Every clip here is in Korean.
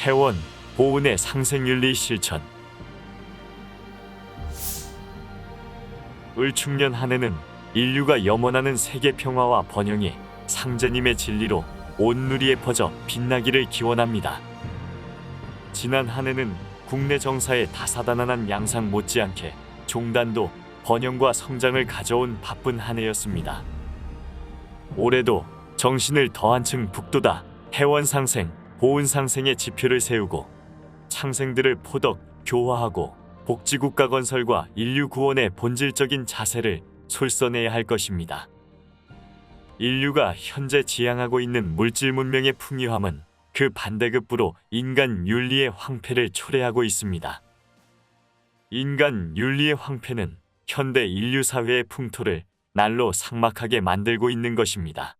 회원, 보은의 상생윤리 실천. 을축년 한 해는 인류가 염원하는 세계 평화와 번영이 상제님의 진리로 온 누리에 퍼져 빛나기를 기원합니다. 지난 한 해는 국내 정사의 다사다난한 양상 못지않게 종단도 번영과 성장을 가져온 바쁜 한 해였습니다. 올해도 정신을 더 한층 북돋아 회원상생, 보은상생의 지표를 세우고 창생들을 포덕, 교화하고 복지국가 건설과 인류 구원의 본질적인 자세를 솔선해야 할 것입니다. 인류가 현재 지향하고 있는 물질 문명의 풍요함은 그 반대급부로 인간 윤리의 황폐를 초래하고 있습니다. 인간 윤리의 황폐는 현대 인류 사회의 풍토를 날로 삭막하게 만들고 있는 것입니다.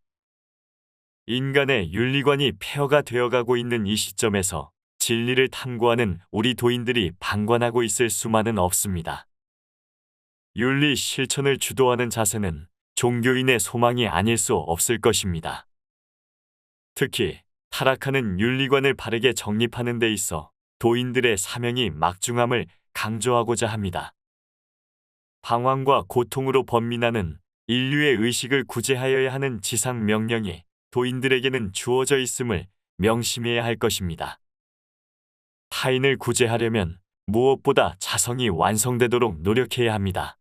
인간의 윤리관이 폐허가 되어가고 있는 이 시점에서 진리를 탐구하는 우리 도인들이 방관하고 있을 수만은 없습니다. 윤리 실천을 주도하는 자세는 종교인의 소망이 아닐 수 없을 것입니다. 특히 타락하는 윤리관을 바르게 정립하는 데 있어 도인들의 사명이 막중함을 강조하고자 합니다. 방황과 고통으로 번민하는 인류의 의식을 구제하여야 하는 지상 명령이 도인들에게는 주어져 있음을 명심해야 할 것입니다. 타인을 구제하려면 무엇보다 자성이 완성되도록 노력해야 합니다.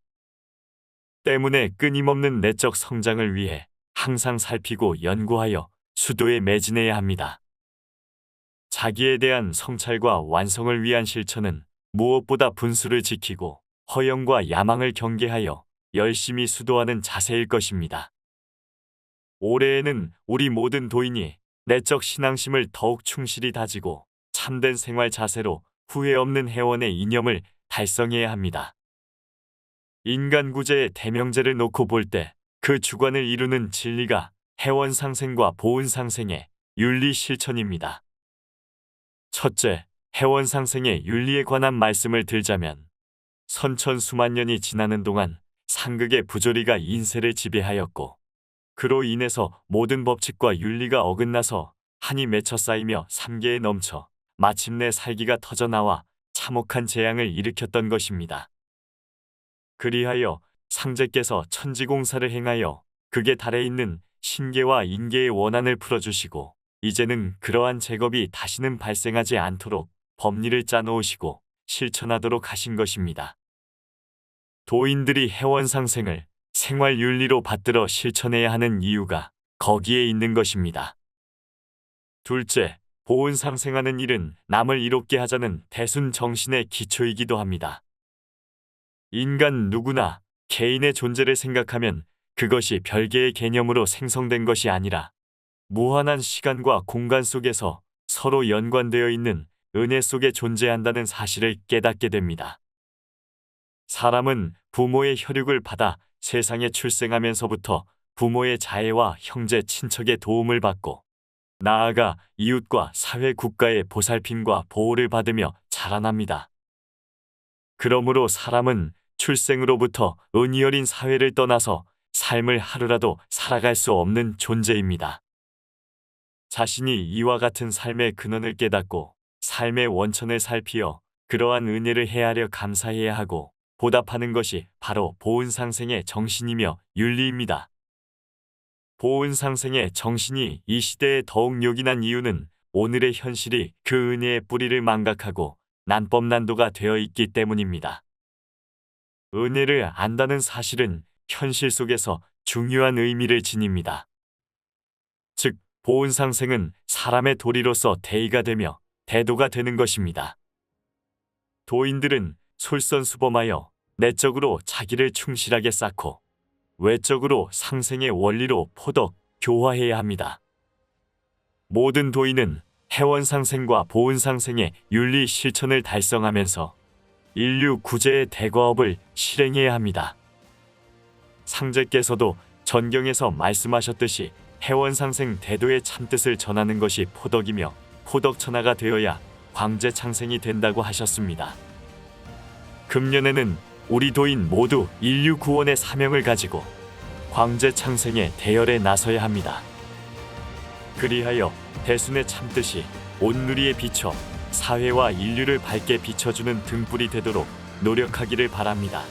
때문에 끊임없는 내적 성장을 위해 항상 살피고 연구하여 수도에 매진해야 합니다. 자기에 대한 성찰과 완성을 위한 실천은 무엇보다 분수를 지키고 허영과 야망을 경계하여 열심히 수도하는 자세일 것입니다. 올해에는 우리 모든 도인이 내적 신앙심을 더욱 충실히 다지고 참된 생활 자세로 후회 없는 회원의 이념을 달성해야 합니다. 인간 구제의 대명제를 놓고 볼 때 그 주관을 이루는 진리가 회원 상생과 보은 상생의 윤리 실천입니다. 첫째, 회원 상생의 윤리에 관한 말씀을 들자면 선천 수만 년이 지나는 동안 상극의 부조리가 인세를 지배하였고 그로 인해서 모든 법칙과 윤리가 어긋나서 한이 맺혀 쌓이며 삼계에 넘쳐 마침내 살기가 터져나와 참혹한 재앙을 일으켰던 것입니다. 그리하여 상제께서 천지공사를 행하여 극의 달에 있는 신계와 인계의 원한을 풀어주시고 이제는 그러한 제겁이 다시는 발생하지 않도록 법리를 짜놓으시고 실천하도록 하신 것입니다. 도인들이 회원상생을 생활윤리로 받들어 실천해야 하는 이유가 거기에 있는 것입니다. 둘째, 보은상생하는 일은 남을 이롭게 하자는 대순 정신의 기초이기도 합니다. 인간 누구나 개인의 존재를 생각하면 그것이 별개의 개념으로 생성된 것이 아니라 무한한 시간과 공간 속에서 서로 연관되어 있는 은혜 속에 존재한다는 사실을 깨닫게 됩니다. 사람은 부모의 혈육을 받아 세상에 출생하면서부터 부모의 자애와 형제, 친척의 도움을 받고 나아가 이웃과 사회, 국가의 보살핌과 보호를 받으며 자라납니다. 그러므로 사람은 출생으로부터 은이 어린 사회를 떠나서 삶을 하루라도 살아갈 수 없는 존재입니다. 자신이 이와 같은 삶의 근원을 깨닫고 삶의 원천을 살피어 그러한 은혜를 헤아려 감사해야 하고 보답하는 것이 바로 보은상생의 정신이며 윤리입니다. 보은상생의 정신이 이 시대에 더욱 요긴한 이유는 오늘의 현실이 그 은혜의 뿌리를 망각하고 난법난도가 되어 있기 때문입니다. 은혜를 안다는 사실은 현실 속에서 중요한 의미를 지닙니다. 즉, 보은상생은 사람의 도리로서 대의가 되며 대도가 되는 것입니다. 도인들은 솔선수범하여 내적으로 자기를 충실하게 쌓고 외적으로 상생의 원리로 포덕, 교화해야 합니다. 모든 도인은 회원상생과 보은상생의 윤리 실천을 달성하면서 인류 구제의 대과업을 실행해야 합니다. 상제께서도 전경에서 말씀하셨듯이 회원상생 대도의 참뜻을 전하는 것이 포덕이며 포덕천하가 되어야 광제창생이 된다고 하셨습니다. 금년에는 우리 도인 모두 인류 구원의 사명을 가지고 광제창생의 대열에 나서야 합니다. 그리하여 대순의 참뜻이 온누리에 비춰 사회와 인류를 밝게 비춰주는 등불이 되도록 노력하기를 바랍니다.